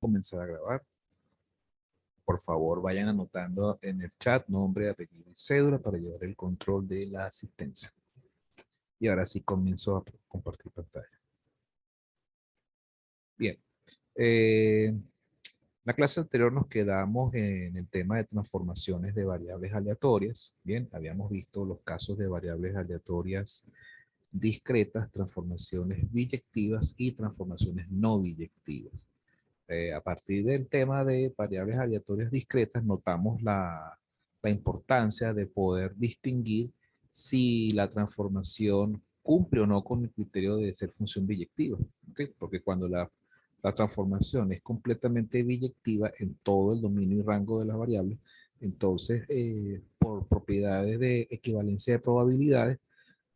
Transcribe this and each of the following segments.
Comenzar a grabar. Por favor, vayan anotando en el chat nombre, apellido y cédula para llevar el control de la asistencia. Y ahora sí comienzo a compartir pantalla. Bien. La clase anterior nos quedamos en el tema de transformaciones de variables aleatorias. Bien, habíamos visto los casos de variables aleatorias discretas, transformaciones biyectivas y transformaciones no biyectivas. A partir del tema de variables aleatorias discretas, notamos la importancia de poder distinguir si la transformación cumple o no con el criterio de ser función biyectiva. ¿Okay? Porque cuando la transformación es completamente biyectiva en todo el dominio y rango de las variables, entonces, por propiedades de equivalencia de probabilidades,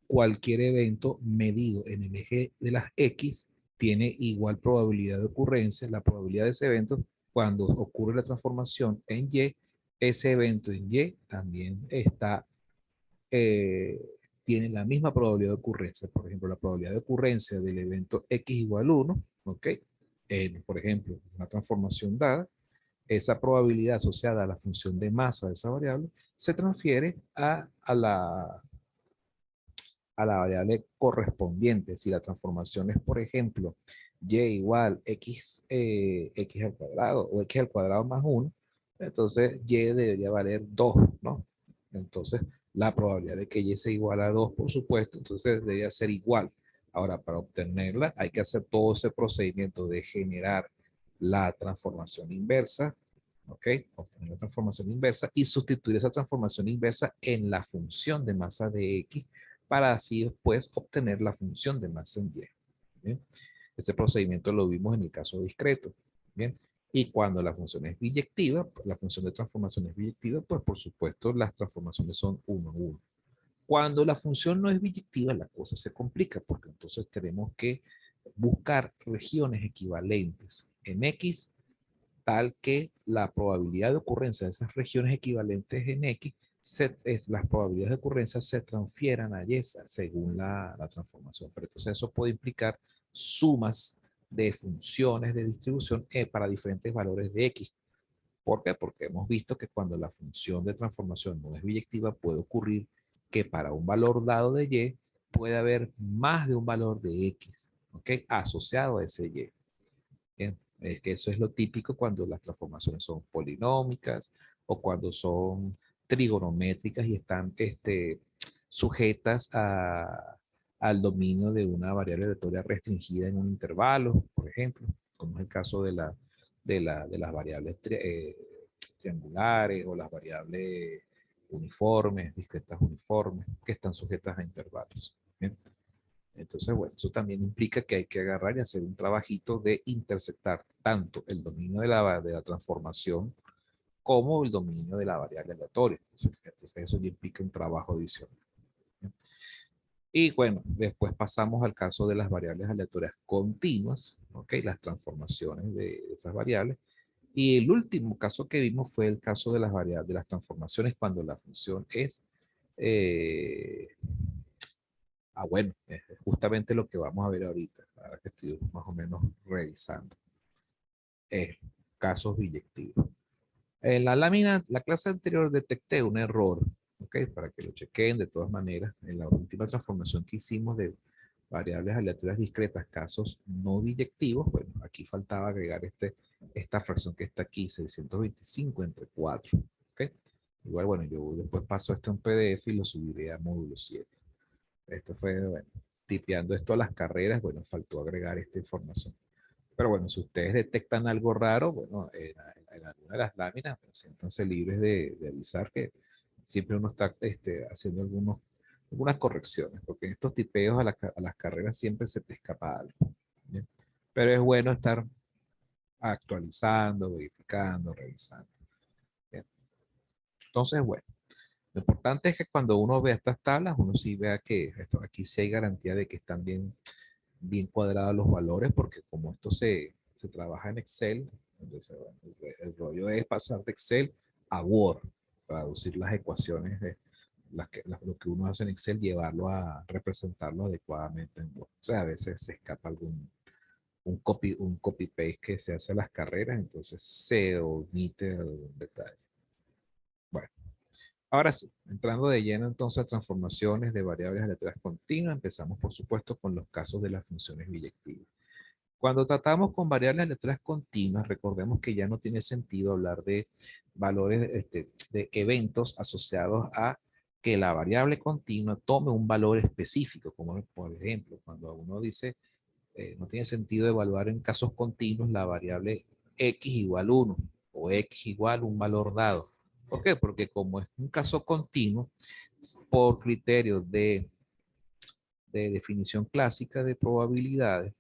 cualquier evento medido en el eje de las X tiene igual probabilidad de ocurrencia. La probabilidad de ese evento, cuando ocurre la transformación en Y, ese evento en Y también eh, tiene la misma probabilidad de ocurrencia. Por ejemplo, la probabilidad de ocurrencia del evento X igual 1, ¿ok? Por ejemplo, una transformación dada, esa probabilidad asociada a la función de masa de esa variable se transfiere a la variable correspondiente. Si la transformación es, por ejemplo, y igual x, x al cuadrado o x al cuadrado más 1, entonces y debería valer 2, ¿no? Entonces, la probabilidad de que y sea igual a 2, por supuesto, entonces debería ser igual. Ahora, para obtenerla, hay que hacer todo ese procedimiento de generar la transformación inversa, ¿ok? Obtener la transformación inversa y sustituir esa transformación inversa en la función de masa de x para así después obtener la función de masa en y. ¿Bien? Ese procedimiento lo vimos en el caso discreto. ¿Bien? Y cuando la función es biyectiva, la función de transformación es biyectiva, pues por supuesto las transformaciones son 1, 1. Cuando la función no es biyectiva, la cosa se complica, porque entonces tenemos que buscar regiones equivalentes en X, tal que la probabilidad de ocurrencia de esas regiones equivalentes en X, las probabilidades de ocurrencia se transfieran a Y según la transformación. Pero entonces eso puede implicar sumas de funciones de distribución para diferentes valores de X. ¿Por qué? Porque hemos visto que cuando la función de transformación no es biyectiva, puede ocurrir que para un valor dado de Y puede haber más de un valor de X, ¿ok? Asociado a ese Y. Bien, es que eso es lo típico cuando las transformaciones son polinómicas o cuando son trigonométricas y están sujetas al dominio de una variable aleatoria restringida en un intervalo, por ejemplo, como es el caso de las variables triangulares o las variables uniformes, discretas uniformes, que están sujetas a intervalos. ¿Bien? Entonces, bueno, eso también implica que hay que agarrar y hacer un trabajito de interceptar tanto el dominio de la transformación como el dominio de la variable aleatoria. Entonces eso ya implica un trabajo adicional. Y bueno, después pasamos al caso de las variables aleatorias continuas, ¿ok? Las transformaciones de esas variables. Y el último caso que vimos fue el caso de las variables, de las transformaciones cuando la función es eh, bueno, es justamente lo que vamos a ver ahorita, ahora que estoy más o menos revisando. Casos biyectivos. En la lámina, la clase anterior detecté un error, ¿ok? Para que lo chequen de todas maneras. En la última transformación que hicimos de variables aleatorias discretas, casos no biyectivos, bueno, aquí faltaba agregar esta fracción que está aquí, 625 entre 4, ¿ok? Igual, bueno, yo después paso esto en PDF y lo subiré a módulo 7. Esto fue, bueno, tipeando esto a las carreras, bueno, faltó agregar esta información. Pero bueno, si ustedes detectan algo raro, bueno, en alguna de las láminas, pues, siéntanse libres de avisar que siempre uno está haciendo algunas correcciones, porque en estos tipeos a las carreras siempre se te escapa algo. ¿Bien? Pero es bueno estar actualizando, verificando, revisando. ¿Bien? Entonces, bueno. Lo importante es que cuando uno vea estas tablas, uno sí vea que aquí sí hay garantía de que están bien cuadrados los valores, porque como esto se trabaja en Excel, entonces, bueno, el rollo es pasar de Excel a Word, traducir las ecuaciones de lo que uno hace en Excel, llevarlo a representarlo adecuadamente en Word. O sea, a veces se escapa un copy paste que se hace a las carreras, entonces se omite algún detalle. Bueno, ahora sí, entrando de lleno entonces a transformaciones de variables a letras continuas, empezamos por supuesto con los casos de las funciones biyectivas. Cuando tratamos con variables de letras continuas, recordemos que ya no tiene sentido hablar de valores, de eventos asociados a que la variable continua tome un valor específico, como por ejemplo, cuando uno dice, no tiene sentido evaluar en casos continuos la variable x igual 1 o x igual un valor dado. ¿Por qué? Porque como es un caso continuo, por criterios de definición clásica de probabilidades,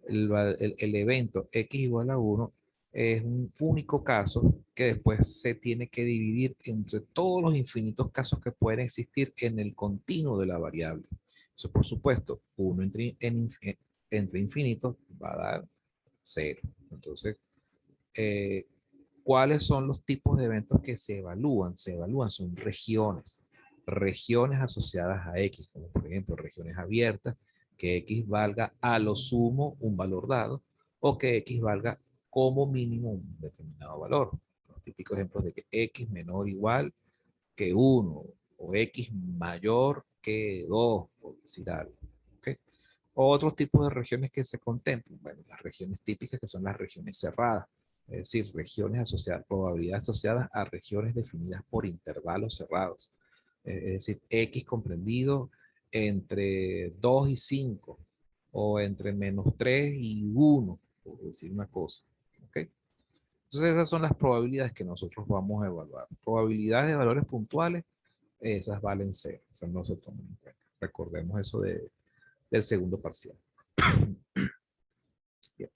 el evento x igual a 1 es un único caso que después se tiene que dividir entre todos los infinitos casos que pueden existir en el continuo de la variable. Eso, por supuesto, 1 entre infinitos va a dar 0. Entonces, eh, ¿cuáles son los tipos de eventos que se evalúan? Se evalúan, son regiones. Regiones asociadas a X, como por ejemplo regiones abiertas, que X valga a lo sumo un valor dado, o que X valga como mínimo un determinado valor. Los típicos ejemplos de que X menor o igual que 1, o X mayor que 2, por decir algo. ¿Okay? Otros tipos de regiones que se contemplan, bueno, las regiones típicas que son las regiones cerradas, es decir, regiones asociadas, probabilidades asociadas a regiones definidas por intervalos cerrados, es decir, X comprendido entre 2 y 5, o entre -3 y 1, por decir una cosa. ¿Okay? Entonces esas son las probabilidades que nosotros vamos a evaluar. Probabilidades de valores puntuales, esas valen 0, esas no se toman en cuenta. Recordemos eso del segundo parcial. Bien.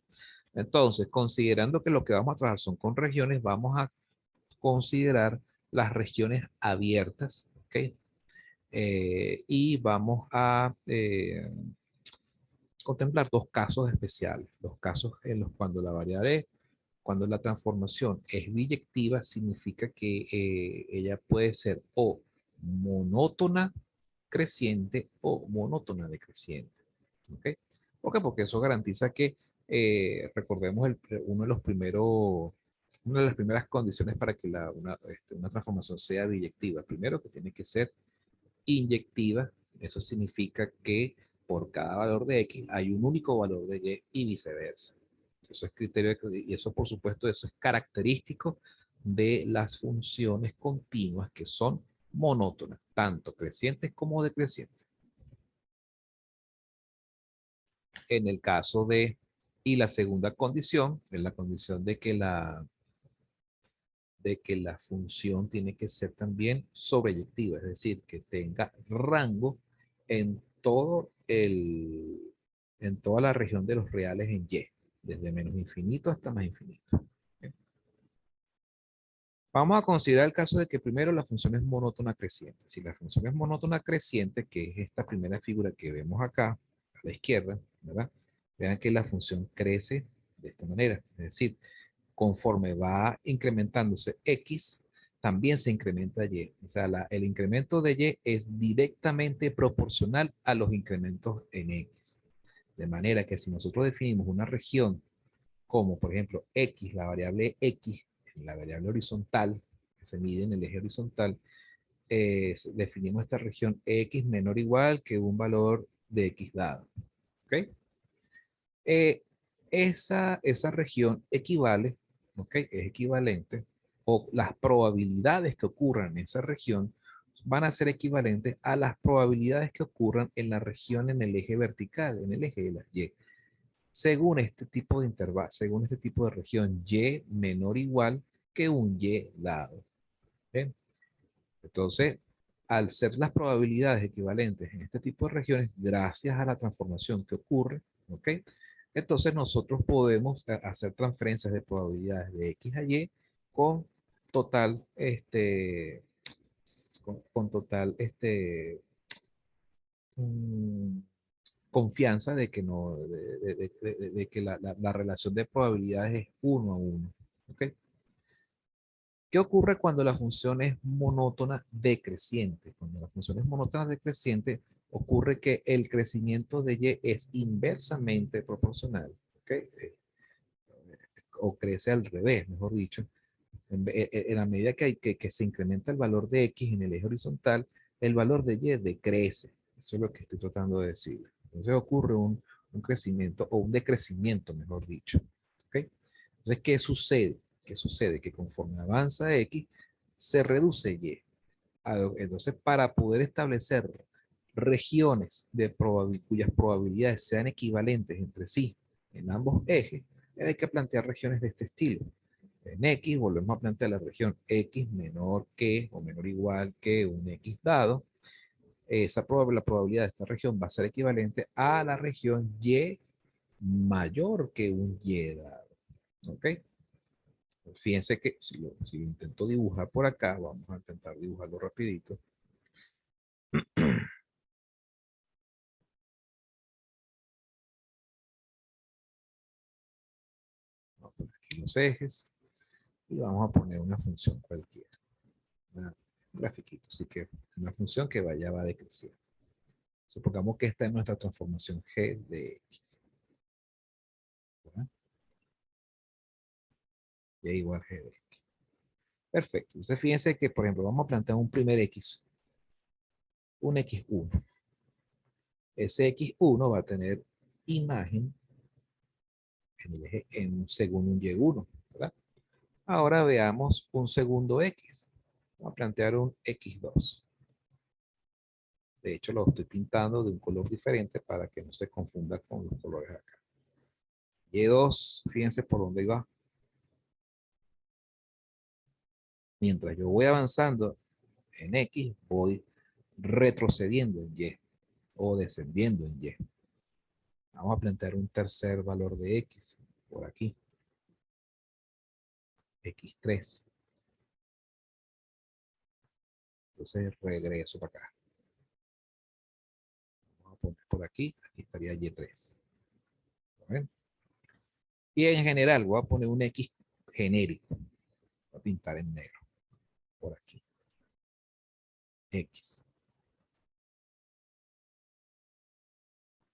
Entonces, considerando que lo que vamos a trabajar son con regiones, vamos a considerar las regiones abiertas, ¿ok? Y vamos a contemplar dos casos especiales. Los casos en los cuando la variable, cuando la transformación es biyectiva, significa que ella puede ser o monótona creciente o monótona decreciente. ¿Ok? ¿Por qué? Porque eso garantiza que, recordemos, uno de los primeros, una de las primeras condiciones para que una transformación sea biyectiva. Primero, que tiene que ser inyectiva. Eso significa que por cada valor de X hay un único valor de Y y viceversa. Eso es criterio, y eso por supuesto, eso es característico de las funciones continuas que son monótonas, tanto crecientes como decrecientes. En el caso y la segunda condición, es la condición de que la función tiene que ser también sobreyectiva, es decir, que tenga rango en en toda la región de los reales en Y, desde menos infinito hasta más infinito. ¿Okay? Vamos a considerar el caso de que primero la función es monótona creciente. Si la función es monótona creciente, que es esta primera figura que vemos acá, a la izquierda, ¿verdad? Vean que la función crece de esta manera, es decir, conforme va incrementándose X, también se incrementa Y. O sea, el incremento de Y es directamente proporcional a los incrementos en X. De manera que si nosotros definimos una región como, por ejemplo, X, la variable X, la variable horizontal, que se mide en el eje horizontal, definimos esta región X menor o igual que un valor de X dado. ¿Ok? Eh, esa región equivale, ¿ok? Es equivalente, o las probabilidades que ocurran en esa región van a ser equivalentes a las probabilidades que ocurran en la región en el eje vertical, en el eje de la Y. Según este tipo de intervalo, según este tipo de región, Y menor o igual que un Y dado. ¿Okay? Entonces, al ser las probabilidades equivalentes en este tipo de regiones, gracias a la transformación que ocurre, ¿ok? Entonces nosotros podemos hacer transferencias de probabilidades de X a Y con total, con total, mm, confianza de que no, de que la relación de probabilidades es 1 a 1, ¿ok? ¿Qué ocurre cuando la función es monótona decreciente? Cuando la función es monótona decreciente, ocurre que el crecimiento de Y es inversamente proporcional ¿ok? O crece al revés, mejor dicho. En la medida que se incrementa el valor de X en el eje horizontal, el valor de Y decrece. Eso es lo que estoy tratando de decir. Entonces ocurre un crecimiento o un decrecimiento, mejor dicho. ¿Ok? Entonces, ¿qué sucede? ¿Qué sucede? Que conforme avanza X, se reduce Y. Entonces, para poder establecer regiones cuyas probabilidades sean equivalentes entre sí en ambos ejes, hay que plantear regiones de este estilo. En X volvemos a plantear la región X menor que o menor o igual que un X dado. La probabilidad de esta región va a ser equivalente a la región Y mayor que un Y dado. ¿Ok? Fíjense que si lo intento dibujar por acá, vamos a intentar dibujarlo rapidito. Vamos a poner aquí los ejes y vamos a poner una función cualquiera. Un grafiquito, así que una función que va decreciendo. Supongamos que esta es nuestra transformación G de X. ¿Verdad? Y igual G de X. Perfecto. Entonces fíjense que, por ejemplo, vamos a plantear un primer X. Un X1. Ese X1 va a tener imagen en el eje según un Y1. ¿Verdad? Ahora veamos un segundo X. Vamos a plantear un X2. De hecho, lo estoy pintando de un color diferente para que no se confunda con los colores acá. Y2, fíjense por dónde iba. Mientras yo voy avanzando en X, voy retrocediendo en Y o descendiendo en Y. Vamos a plantear un tercer valor de X por aquí. X3. Entonces regreso para acá. Vamos a poner por aquí. Aquí estaría Y3. ¿Ven? Y en general voy a poner un X genérico. Voy a pintar en negro. Por aquí. X.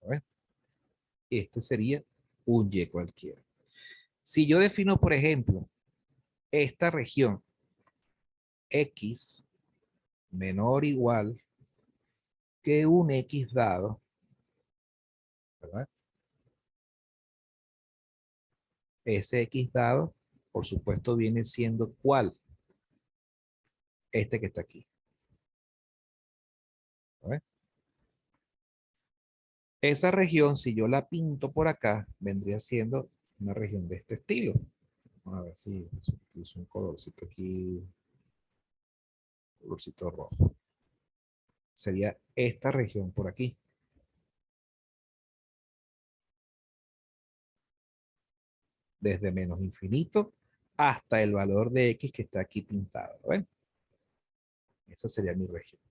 ¿Ven? Este sería un Y cualquiera. Si yo defino, por ejemplo, esta región X menor o igual que un X dado, ¿verdad? Ese X dado, por supuesto, viene siendo ¿cuál? Este que está aquí. ¿Verdad? Esa región, si yo la pinto por acá, vendría siendo una región de este estilo. Vamos a ver si utilizo un colorcito aquí, colorcito rojo. Sería esta región por aquí. Desde menos infinito hasta el valor de X que está aquí pintado. ¿Ven? Esa sería mi región.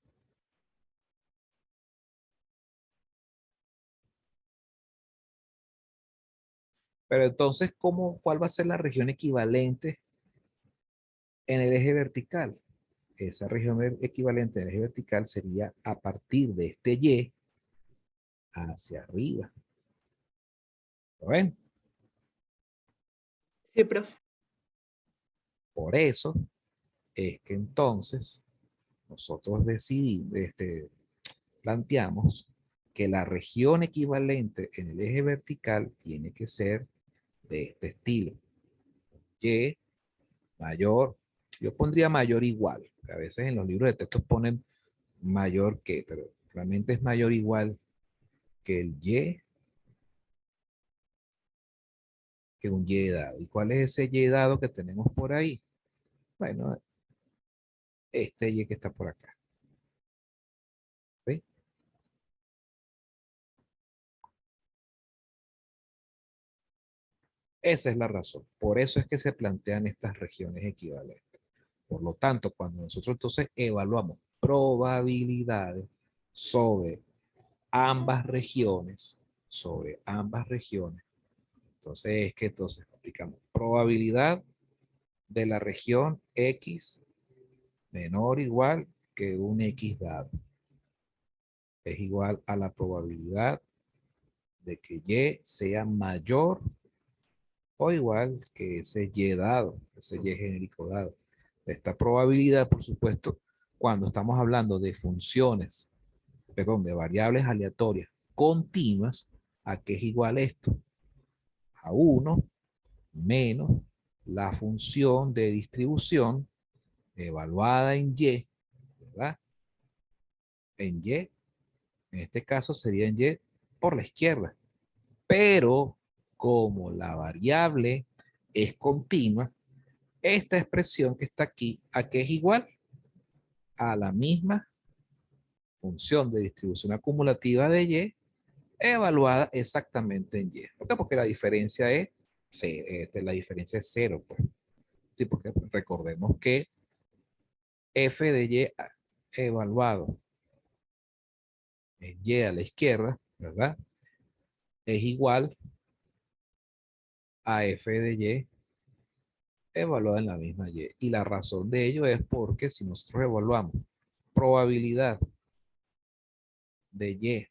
Pero entonces, ¿cuál va a ser la región equivalente en el eje vertical? Esa región equivalente en el eje vertical sería a partir de este Y hacia arriba. ¿Lo ven? Sí, profe. Por eso es que entonces nosotros planteamos que la región equivalente en el eje vertical tiene que ser de este estilo. Y mayor, yo pondría mayor igual. A veces en los libros de textos ponen mayor que, pero realmente es mayor igual que el Y, que un Y dado. ¿Y cuál es ese Y dado que tenemos por ahí? Bueno, este Y que está por acá. ¿Sí? Esa es la razón. Por eso es que se plantean estas regiones equivalentes. Por lo tanto, cuando nosotros entonces evaluamos probabilidades sobre sobre ambas regiones, entonces es que entonces aplicamos probabilidad de la región X menor o igual que un X dado. Es igual a la probabilidad de que Y sea mayor o igual que ese y dado, ese y genérico dado. Esta probabilidad, por supuesto, cuando estamos hablando de funciones, perdón, de variables aleatorias continuas, ¿a qué es igual esto? A 1 menos la función de distribución evaluada en y, ¿verdad? En y, en este caso sería en y por la izquierda. Pero como la variable es continua, esta expresión que está aquí, ¿a qué es igual? A la misma función de distribución acumulativa de y evaluada exactamente en y. ¿Por qué? Porque la diferencia es, la diferencia es cero. Pues. Sí, porque recordemos que f de y evaluado en y a la izquierda, ¿verdad? Es igual a f de y evaluada en la misma y. Y la razón de ello es porque si nosotros evaluamos probabilidad de y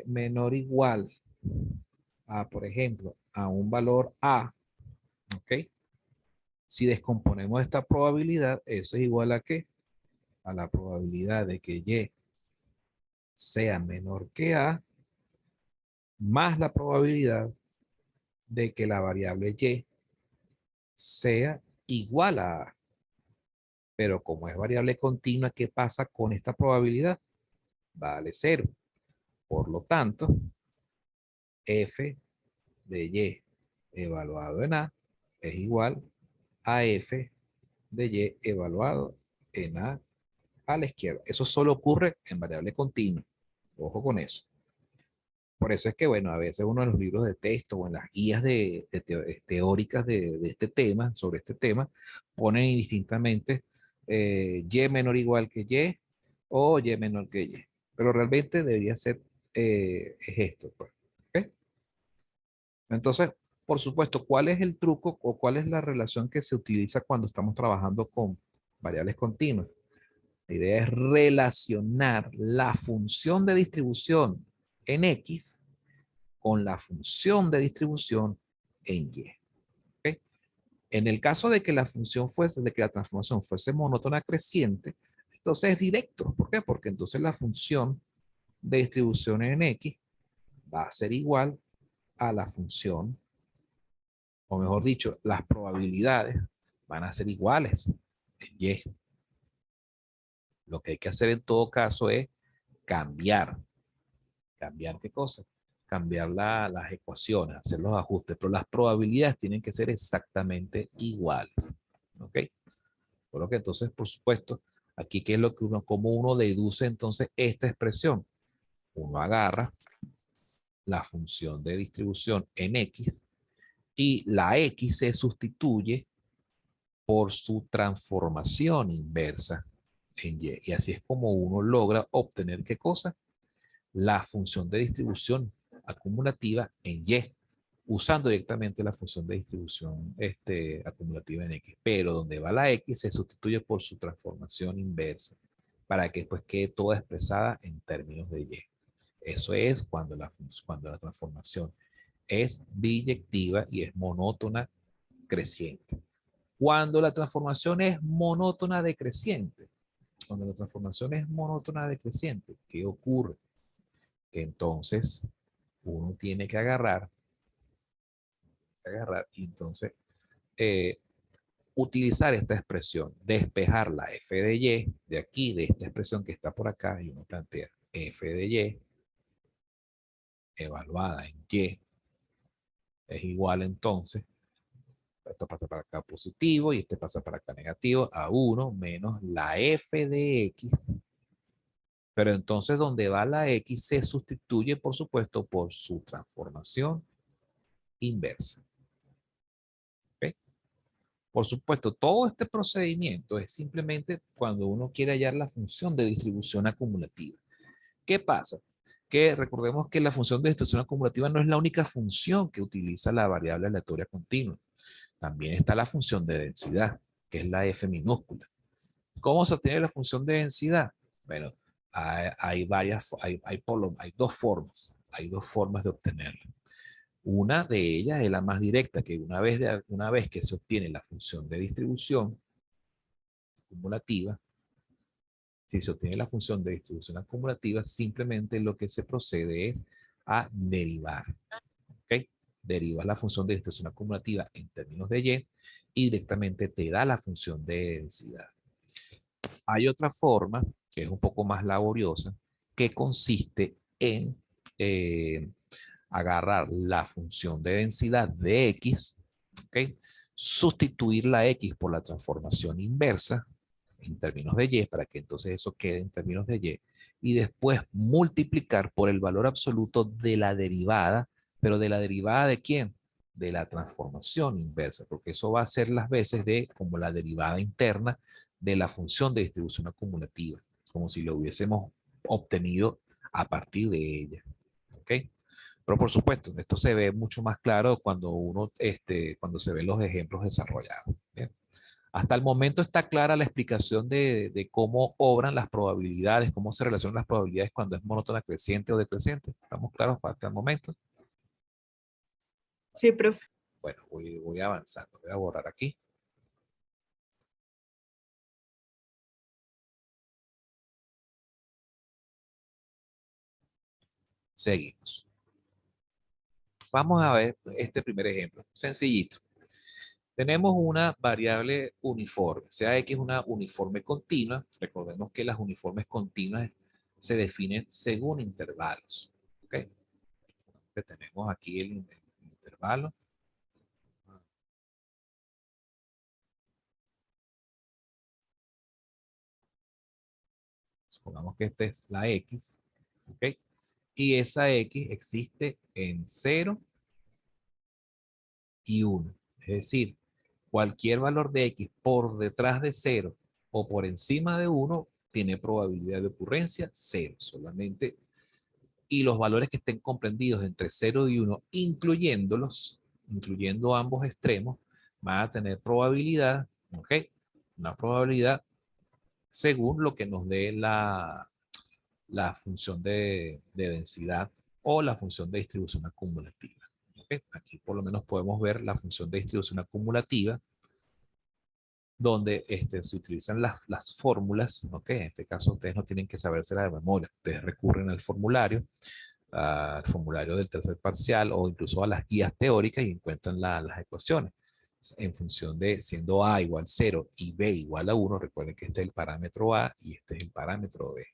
menor o igual a, por ejemplo, a un valor a, ¿ok? Si descomponemos esta probabilidad, eso es igual a ¿qué? A la probabilidad de que y sea menor que a, más la probabilidad de que la variable y sea igual a A. Pero como es variable continua, ¿qué pasa con esta probabilidad? Vale cero. Por lo tanto, f de y evaluado en A es igual a f de y evaluado en a la izquierda. Eso solo ocurre en variable continua. Ojo con eso. Por eso es que, bueno, a veces uno de los libros de texto o en las guías teóricas de este tema, sobre este tema, ponen indistintamente y menor o igual que y o y menor que y. Pero realmente debería ser es esto. Pues. ¿Ok? Entonces, por supuesto, ¿cuál es el truco o cuál es la relación que se utiliza cuando estamos trabajando con variables continuas? La idea es relacionar la función de distribución en X con la función de distribución en Y. ¿Okay? En el caso de que la función fuese, de que la transformación fuese monótona creciente, entonces es directo. ¿Por qué? Porque entonces la función de distribución en X va a ser igual a la función, o mejor dicho, las probabilidades van a ser iguales en Y. Lo que hay que hacer en todo caso es cambiar. ¿Cambiar qué cosa? Cambiar las ecuaciones, hacer los ajustes, pero las probabilidades tienen que ser exactamente iguales. ¿Ok? Por lo que entonces, por supuesto, aquí qué es lo que cómo uno deduce entonces esta expresión. Uno agarra la función de distribución en X y la X se sustituye por su transformación inversa en Y. Y así es como uno logra obtener qué cosa? La función de distribución acumulativa en Y, usando directamente la función de distribución acumulativa en X. Pero donde va la X se sustituye por su transformación inversa para que pues quede toda expresada en términos de Y. Eso es cuando la transformación es biyectiva y es monótona creciente. Cuando la transformación es monótona decreciente, cuando la transformación es monótona decreciente, ¿qué ocurre? Que entonces uno tiene que agarrar y entonces eh, utilizar esta expresión, despejar la f de y de aquí, de esta expresión que está por acá, y uno plantea f de y evaluada en y es igual entonces, esto pasa para acá positivo y este pasa para acá negativo, a 1 menos la f de x. Pero entonces donde va la x se sustituye, por supuesto, por su transformación inversa. ¿Okay? Por supuesto, todo este procedimiento es simplemente cuando uno quiere hallar la función de distribución acumulativa. ¿Qué pasa? Que recordemos que la función de distribución acumulativa no es la única función que utiliza la variable aleatoria continua. También está la función de densidad, que es la f minúscula. ¿Cómo se obtiene la función de densidad? Bueno, hay dos formas. Hay dos formas de obtenerla. Una de ellas es la más directa, que una vez que se obtiene la función de distribución acumulativa, si se obtiene la función de distribución acumulativa, simplemente lo que se procede es a derivar. ¿Ok? Derivas la función de distribución acumulativa en términos de y directamente te da la función de densidad. Hay otra forma, que es un poco más laboriosa, que consiste en agarrar la función de densidad de X, ¿ok? Sustituir la X por la transformación inversa en términos de Y, para que entonces eso quede en términos de y después multiplicar por el valor absoluto de la derivada, pero ¿de la derivada de quién? De la transformación inversa, porque eso va a ser las veces de como la derivada interna de la función de distribución acumulativa, como si lo hubiésemos obtenido a partir de ella. ¿Ok? Pero por supuesto, esto se ve mucho más claro cuando cuando se ven los ejemplos desarrollados. ¿Bien? Hasta el momento está clara la explicación de cómo obran las probabilidades, cómo se relacionan las probabilidades cuando es monótona creciente o decreciente. ¿Estamos claros hasta el momento? Sí, profe. Bueno, voy avanzando. Voy a borrar aquí. Seguimos. Vamos a ver este primer ejemplo. Sencillito. Tenemos una variable uniforme, sea X una uniforme continua. Recordemos que las uniformes continuas se definen según intervalos. ¿Ok? Tenemos aquí el intervalo. Supongamos que esta es la X. ¿Ok? Y esa X existe en 0 y 1. Es decir, cualquier valor de X por detrás de 0 o por encima de 1 tiene probabilidad de ocurrencia 0. Solamente y los valores que estén comprendidos entre 0 y 1, incluyéndolos, incluyendo ambos extremos, van a tener probabilidad, ¿ok? Una probabilidad según lo que nos dé la función de densidad o la función de distribución acumulativa. ¿Okay? Aquí por lo menos podemos ver la función de distribución acumulativa, donde se utilizan las fórmulas, ¿ok? En este caso ustedes no tienen que sabérsela de memoria, ustedes recurren al formulario del tercer parcial o incluso a las guías teóricas y encuentran las ecuaciones. En función de siendo A igual 0 y B igual a 1, recuerden que este es el parámetro A y este es el parámetro B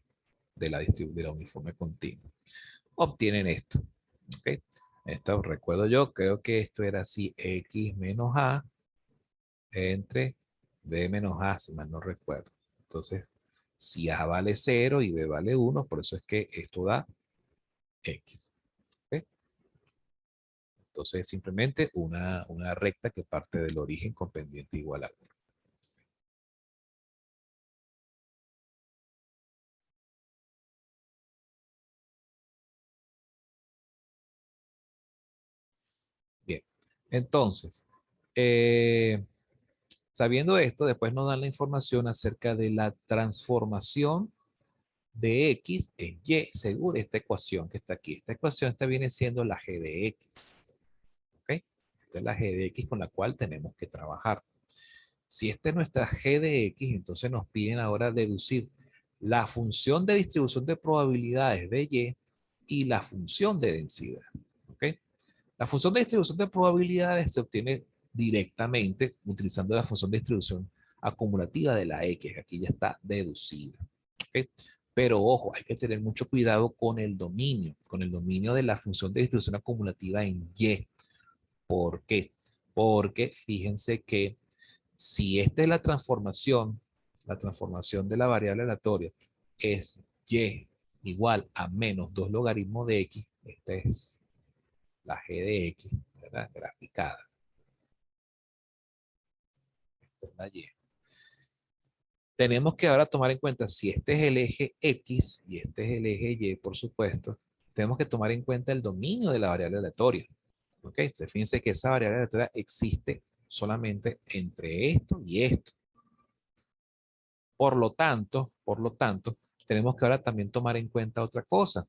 de la uniforme continua. Obtienen esto. ¿Okay? Esto recuerdo yo, creo que esto era así, X menos A entre B menos A, si mal no recuerdo. Entonces, si A vale 0 y B vale 1, por eso es que esto da X. ¿Okay? Entonces, es simplemente una recta que parte del origen con pendiente igual a 1. Bien, entonces, eh, sabiendo esto, después nos dan la información acerca de la transformación de X en Y, según esta ecuación que está aquí. Esta ecuación viene siendo la G de X. ¿Ok? Esta es la G de X con la cual tenemos que trabajar. Si esta es nuestra G de X, entonces nos piden ahora deducir la función de distribución de probabilidades de Y y la función de densidad. ¿Ok? La función de distribución de probabilidades se obtiene directamente utilizando la función de distribución acumulativa de la X, que aquí ya está deducida. ¿Okay? Pero ojo, hay que tener mucho cuidado con el dominio de la función de distribución acumulativa en Y. ¿Por qué? Porque fíjense que si esta es la transformación de la variable aleatoria es Y igual a menos 2 logaritmos de X, esta es la G de X, ¿verdad? Graficada. Esta es la Y. Tenemos que ahora tomar en cuenta si este es el eje X y este es el eje Y, por supuesto, tenemos que tomar en cuenta el dominio de la variable aleatoria. ¿Ok? Entonces, fíjense que esa variable aleatoria existe solamente entre esto y esto. Por lo tanto, tenemos que ahora también tomar en cuenta otra cosa.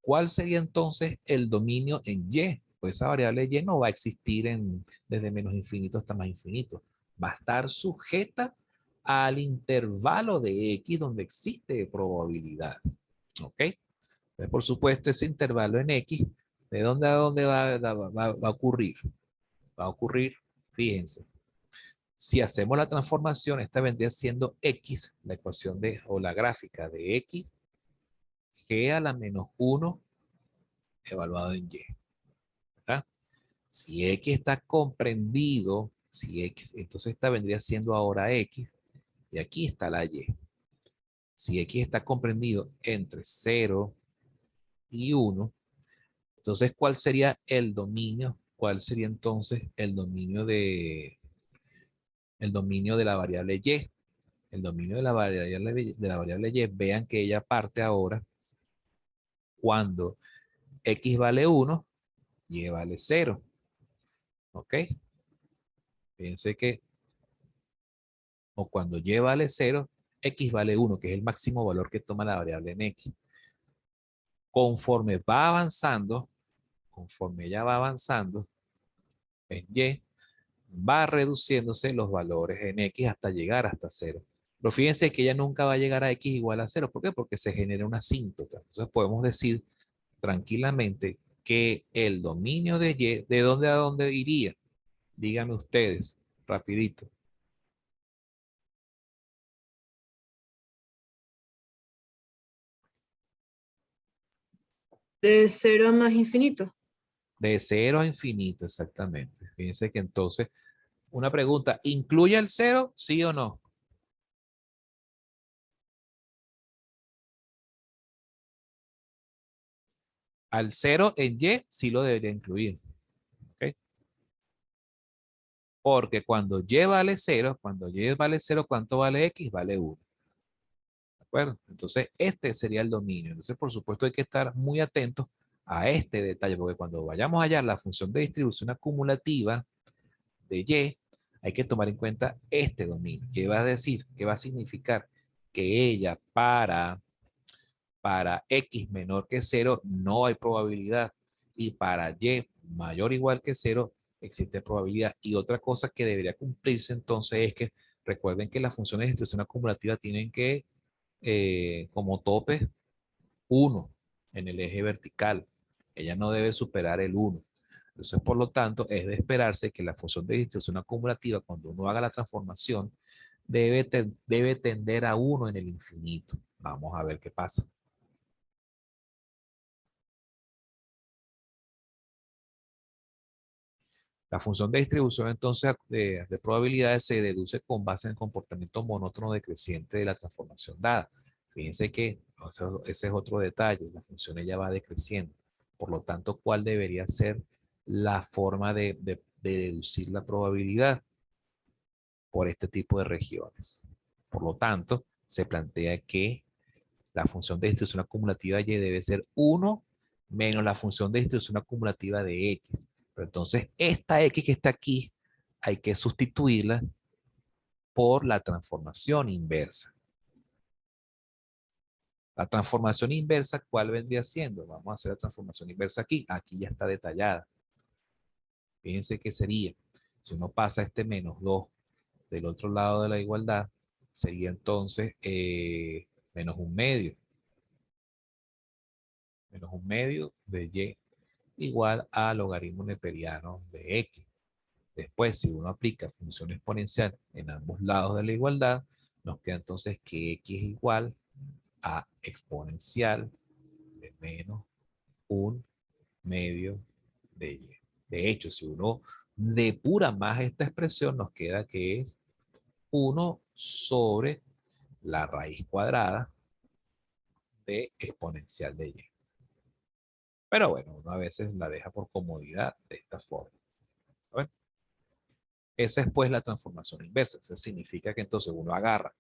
¿Cuál sería entonces el dominio en y? Pues esa variable y no va a existir desde menos infinito hasta más infinito. Va a estar sujeta al intervalo de x donde existe probabilidad. ¿Ok? Entonces, por supuesto, ese intervalo en x, ¿de dónde a dónde va a ocurrir? Va a ocurrir, fíjense, si hacemos la transformación, esta vendría siendo x, la ecuación o la gráfica de x, g a la menos 1 evaluado en y. ¿Verdad? Si x está comprendido, si x, entonces esta vendría siendo ahora x, y aquí está la y. Si x está comprendido entre 0 y 1, entonces, ¿cuál sería el dominio? ¿Cuál sería entonces el dominio de la variable y? El dominio de la variable y, vean que ella parte ahora cuando x vale 1, y vale 0. ¿Ok? Fíjense que, o cuando y vale 0, x vale 1, que es el máximo valor que toma la variable en x. Conforme va avanzando, conforme ella va avanzando en y, va reduciéndose los valores en x hasta llegar hasta 0. Pero fíjense que ella nunca va a llegar a x igual a 0. ¿Por qué? Porque se genera una asíntota. Entonces podemos decir tranquilamente que el dominio de y, ¿de dónde a dónde iría? Díganme ustedes, rapidito. De 0 a más infinito. De 0 a infinito, exactamente. Fíjense que entonces, una pregunta, ¿incluye el 0? ¿Sí o no? Al 0 en y sí lo debería incluir. ¿Ok? Porque cuando y vale 0, ¿cuánto vale x? Vale 1. ¿De acuerdo? Entonces, este sería el dominio. Entonces, por supuesto, hay que estar muy atentos a este detalle, porque cuando vayamos a hallar la función de distribución acumulativa de y, hay que tomar en cuenta este dominio. ¿Qué va a decir? ¿Qué va a significar? Que ella para x menor que 0 no hay probabilidad, y para y mayor o igual que 0 existe probabilidad. Y otra cosa que debería cumplirse entonces es que recuerden que las funciones de distribución acumulativa tienen que, como tope, 1 en el eje vertical. Ella no debe superar el 1. Entonces, por lo tanto, es de esperarse que la función de distribución acumulativa, cuando uno haga la transformación, debe tender a 1 en el infinito. Vamos a ver qué pasa. La función de distribución entonces de probabilidades se deduce con base en el comportamiento monótono decreciente de la transformación dada. Fíjense que ese es otro detalle, la función ya va decreciendo. Por lo tanto, ¿cuál debería ser la forma de deducir la probabilidad? Por este tipo de regiones. Por lo tanto, se plantea que la función de distribución acumulativa y debe ser 1 menos la función de distribución acumulativa de x. Pero entonces, esta x que está aquí, hay que sustituirla por la transformación inversa. La transformación inversa, ¿cuál vendría siendo? Vamos a hacer la transformación inversa aquí. Aquí ya está detallada. Fíjense que sería, si uno pasa este menos 2 del otro lado de la igualdad, sería entonces menos un medio. Menos un medio de y igual a logaritmo neperiano de x. Después, si uno aplica función exponencial en ambos lados de la igualdad, nos queda entonces que x es igual a exponencial de menos un medio de y. De hecho, si uno depura más esta expresión, nos queda que es 1 sobre la raíz cuadrada de exponencial de y. Pero bueno, uno a veces la deja por comodidad de esta forma. Bueno, esa es pues la transformación inversa. Eso significa que entonces uno agarra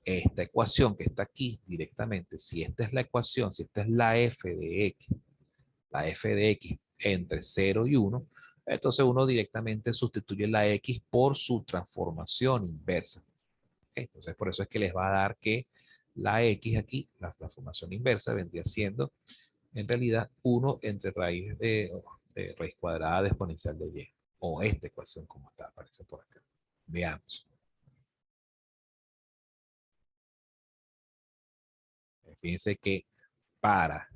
esta ecuación que está aquí directamente. Si esta es la ecuación, si esta es la f de x entre 0 y 1, entonces uno directamente sustituye la x por su transformación inversa. Entonces por eso es que les va a dar que la x aquí, la transformación inversa, vendría siendo en realidad 1 entre de raíz cuadrada de exponencial de y. O esta ecuación como está, aparece por acá. Veamos. Fíjense que para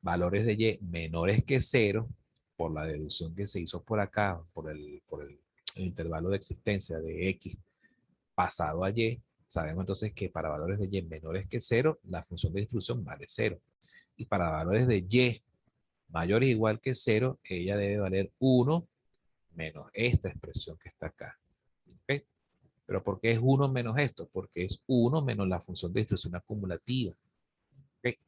valores de y menores que 0, por la deducción que se hizo por acá, el intervalo de existencia de x pasado a y, sabemos entonces que para valores de y menores que 0, la función de distribución vale 0. Y para valores de y mayores o igual que 0, ella debe valer 1 menos esta expresión que está acá. ¿Okay? ¿Pero por qué es 1 menos esto? Porque es 1 menos la función de distribución acumulativa. ¿Okay?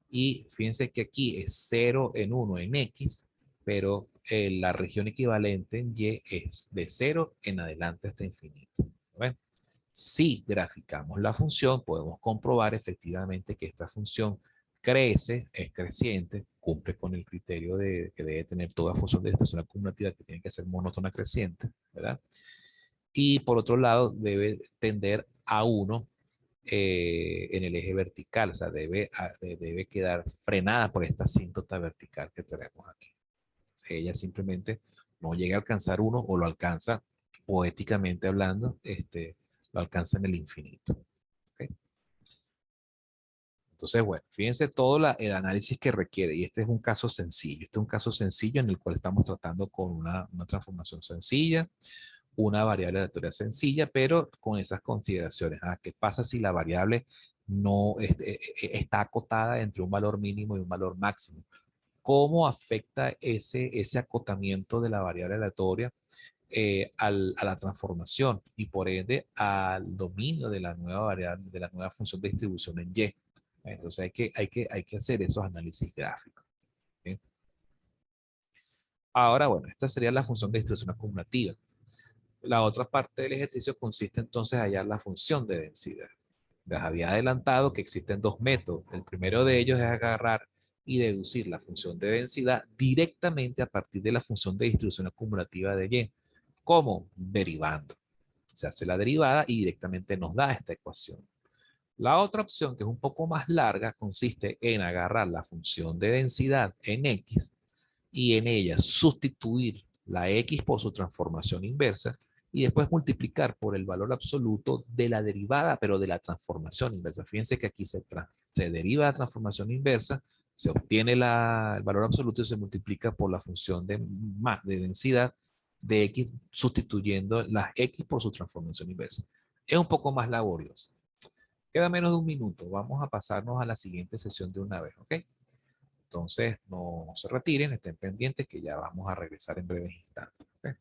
Y fíjense que aquí es 0 en 1 en x, pero la región equivalente en y es de 0 en adelante hasta infinito. ¿Ven? Si graficamos la función, podemos comprobar efectivamente que esta función crece, es creciente, cumple con el criterio de que debe tener toda función de distribución acumulativa que tiene que ser monótona creciente, ¿verdad? Y por otro lado, debe tender a 1 en el eje vertical, o sea, debe quedar frenada por esta asíntota vertical que tenemos aquí. O sea, ella simplemente no llega a alcanzar 1 o lo alcanza, poéticamente hablando, lo alcanza en el infinito. ¿Okay? Entonces, bueno, fíjense todo el análisis que requiere, y este es un caso sencillo. Este es un caso sencillo en el cual estamos tratando con una transformación sencilla, una variable aleatoria sencilla, pero con esas consideraciones. ¿Qué pasa si la variable no está acotada entre un valor mínimo y un valor máximo? ¿Cómo afecta ese acotamiento de la variable aleatoria a la transformación y por ende al dominio de la nueva variable, de la nueva función de distribución en y? Entonces hay que hacer esos análisis gráficos. ¿Sí? Ahora, bueno, esta sería la función de distribución acumulativa. La otra parte del ejercicio consiste entonces en hallar la función de densidad. Les había adelantado que existen dos métodos. El primero de ellos es agarrar y deducir la función de densidad directamente a partir de la función de distribución acumulativa de y. ¿Cómo? Derivando. Se hace la derivada y directamente nos da esta ecuación. La otra opción, que es un poco más larga, consiste en agarrar la función de densidad en x y en ella sustituir la x por su transformación inversa y después multiplicar por el valor absoluto de la derivada, pero de la transformación inversa. Fíjense que aquí se deriva la transformación inversa, se obtiene el valor absoluto y se multiplica por la función de densidad de x sustituyendo las x por su transformación inversa. Es un poco más laborioso. Queda menos de un minuto. Vamos a pasarnos a la siguiente sesión de una vez, ¿ok? Entonces, no se retiren, estén pendientes que ya vamos a regresar en breves instantes. ¿Okay?